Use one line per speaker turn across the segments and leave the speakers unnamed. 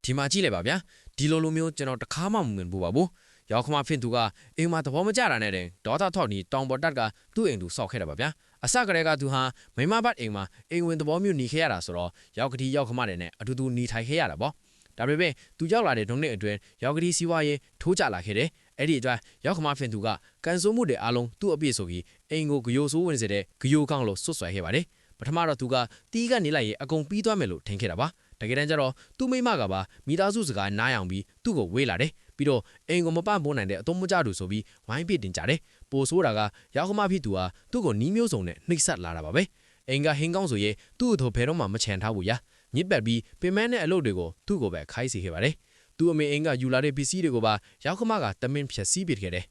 ဒီမှာကြည့်လိုက်ပါဗျာဒီလိုမျိုးကျွန်တော်တခါမှမမြင်ဘူးပါဘူးရောက်ခမဖင်သူကအိမ်မှာသဘောမကျတာနဲ့တဲ့ဒေါသထောက်နီတောင်ပေါ်တက်ကသူ့အိမ်သူစောက်ခဲ့တာပါဗျာအစကတည်းကသူဟာမိမဘတ်အိမ်မှာအိမ်ဝင်သဘောမျိုးနေခဲ့ရတာဆိုတော့ရောက်ကတိရောက်ခမတဲ့နဲ့အတူတူနေထိုင်ခဲ့ရတာပေါ့ဒါပေမဲ့သူရောက်လာတဲ့ဒုံနှစ်အတွင်းရောက်ကတိစီးပွားရေးထိုးကျလာခဲ့တယ်အဲ့ဒီအတွက်ရောက်ခမဖင်သူကကန်ဆိုးမှုတွေအားလုံးသူ့အပြည့်ဆိုပြီးအိမ်ကိုဂယိုဆိုးဝင်စေတဲ့ဂယိုကောင်းလို့ဆွတ်ဆွဲခဲ့ပါတယ်ပထမတော့သူကတီးကနေလိုက်ရင်အကုန်ပြီးသွားမယ်လို့ထင်ခဲ့တာပါတကယ်တမ်းကျတော့သူ့မိမကပါမိသားစုစကားနားအောင်ပြီးသူ့ကိုဝေးလာတယ်ပြီးတော့အိမ်ကိုမပန့်ပိုးနိုင်တဲ့အတုံးမကြသူဆိုပြီးဝိုင်းပစ်တင်ကြတယ်ပိုဆိုးတာကရောက်ခမဖြစ်သူဟာသူ့ကိုနီးမျိုးစုံနဲ့နှိပ်စက်လာတာပါပဲအိမ်ကဟင်းကောင်းဆိုရင်သူ့အထော်ဖဲတော့မှမချန်ထားဘူးရာညစ်ပတ်ပြီးပင်မနဲ့အလုပ်တွေကိုသူ့ကိုပဲခိုင်းစီခဲ့ပါတယ်သူ့အမေအိမ်ကယူလာတဲ့ပစ္စည်းတွေကိုပါရောက်ခမကတမင်ဖြက်စီးပစ်ခဲ့တယ်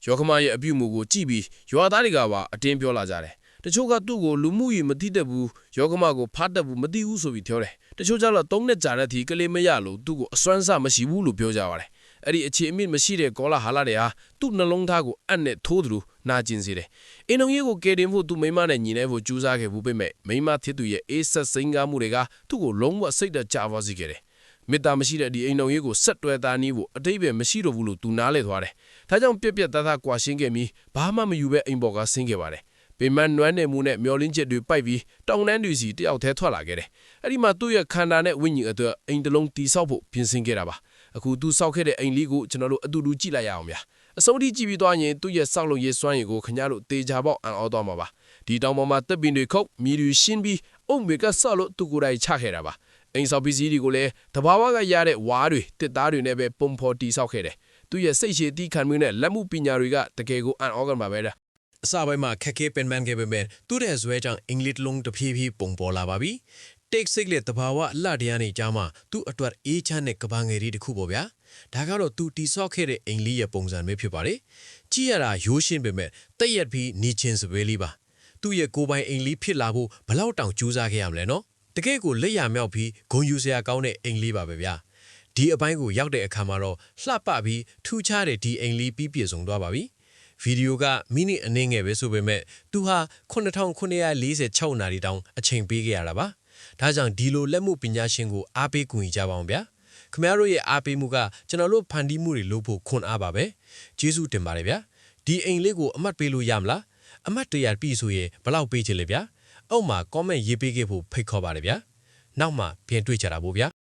ယောခမရဲ့အပြုမူကိုကြည့်ပြီးရွာသားတွေကပါအတင်းပြောလာကြတယ်တချို့ကသူ့ကိုလူမှုရေးမသိတတ်ဘူးယောဂမကိုဖားတတ်ဘူးမသိဘူးဆိုပြီးပြောတယ်တချို့ကျတော့3နှစ်ကြာတဲ့အထိကလေးမရလို့သူ့ကိုအစွမ်းစမရှိဘူးလို့ပြောကြပါတယ်အဲ့ဒီအခြေအမြစ်မရှိတဲ့ကောလာဟာလာတွေဟာသူ့နှလုံးသားကိုအံ့နဲ့ထိုးသလိုနာကျင်စေတယ်အင်းုံကြီးကိုကယ်တင်ဖို့သူမိမနဲ့ညီနေဖို့ကြိုးစားခဲ့ဘူးပေမဲ့မိမthiếtသူရဲ့အေးဆက်စိန်ကားမှုတွေကသူ့ကိုလုံးဝစိတ်တကြပါစေခဲ့တယ်မေတ္တာမရှိတဲ့ဒီအိမ်တော်ကြီးကိုဆက်တွဲသားနည်းဖို့အတိတ်ပဲမရှိတော့ဘူးလို့သူနားလဲသွားတယ်ဒါကြောင့်ပြက်ပြက်သားသားကွာရှင်းခဲ့ပြီးဘာမှမယူပဲအိမ်ပေါ်ကဆင်းခဲ့ပါတယ်ပေမန်နွမ်းနယ်မှုနဲ့မျောလင်းချက်တွေပိုက်ပြီးတောင်တန်းတွေစီတယောက်တည်းထွက်လာခဲ့တယ်။အဲ့ဒီမှာသူ့ရဲ့ခန္ဓာနဲ့ဝိညာဉ်အတွက်အိမ်တစ်လုံးတိဆောက်ဖို့ပြင်ဆင်ခဲ့တာပါ။အခုသူဆောက်ခဲ့တဲ့အိမ်လေးကိုကျွန်တော်တို့အတူတူကြည့်လိုက်ရအောင်ဗျာ။အစုံထိကြည့်ပြီးသွားရင်သူ့ရဲ့ဆောက်လုပ်ရေးစွမ်းရည်ကိုခင်ဗျားတို့တေချာပေါက်အံ့ဩသွားမှာပါ။ဒီတောင်ပေါ်မှာတပ်ပင်တွေခုတ်မြေတွေရှင်းပြီးအုတ်မေကဆောက်လို့သူကိုယ်တိုင်ချခဲ့တာပါ။အိမ်ဆောက်ပစ္စည်းတွေကိုလည်းတဘာဝကရတဲ့ဝါးတွေတစ်သားတွေနဲ့ပဲပုံဖော်တိဆောက်ခဲ့တယ်။သူ့ရဲ့စိတ်ရှည်တီးခံမှုနဲ့လက်မှုပညာတွေကတကယ်ကိုအံ့ဩကြမှာပဲလား
အစပိုင်းမှာခက်ခဲပင်ပန်းခဲ့ပေမဲ့သူ့တဲ့ဇွဲကြောင့်အင်္ဂလိပ်လုံးတစ်ဖြည်းဖြည်းပုံပေါ်လာပါပြီ။ Take sick လက်တဘာဝအလှတရားနေကြမှာသူ့အတွက်အေးချမ်းတဲ့ကဘာငယ်လေးတစ်ခုပေါ့ဗျာ။ဒါကတော့သူတိဆော့ခဲ့တဲ့အင်္ဂလိပ်ရဲ့ပုံစံပဲဖြစ်ပါတယ်။ကြည့်ရတာရိုးရှင်းပေမဲ့တက်ရက်ပြီးနေချင်းစပွဲလေးပါ။သူ့ရဲ့ကိုယ်ပိုင်အင်္ဂလိပ်ဖြစ်လာဖို့ဘလောက်တောင်ကြိုးစားခဲ့ရမလဲနော်။တကယ့်ကိုလက်ရမြောက်ပြီးဂုံယူစရာကောင်းတဲ့အင်္ဂလိပ်ပါပဲဗျာ။ဒီအပိုင်းကိုရောက်တဲ့အခါမှာတော့လှပပြီးထူးခြားတဲ့ဒီအင်္ဂလိပ်ပြီးပြည့်စုံသွားပါပြီ။ဗီဒီယိုကမိနစ်အနည်းငယ်ပဲဆိုပေမဲ့သူဟာ9946နာရီတောင်အချိန်ပေးခဲ့ရတာပါ။ဒါကြောင့်ဒီလိုလက်မှုပညာရှင်ကိုအားပေးကူညီကြပါအောင်ဗျာ။ခင်ဗျားတို့ရဲ့အားပေးမှုကကျွန်တော်တို့ဖန်တီးမှုတွေလုပ်ဖို့ခွန်အားပါပဲ။ကျေးဇူးတင်ပါတယ်ဗျာ။ဒီအိမ်လေးကိုအမှတ်ပေးလို့ရမလား။အမှတ်တရပြီဆိုရင်ဘယ်လောက်ပေးချင်လဲဗျာ။အောက်မှာ comment ရေးပေးခဲ့ဖို့ဖိတ်ခေါ်ပါတယ်ဗျာ။နောက်မှပြန်တွေ့ကြတာပေါ့ဗျာ။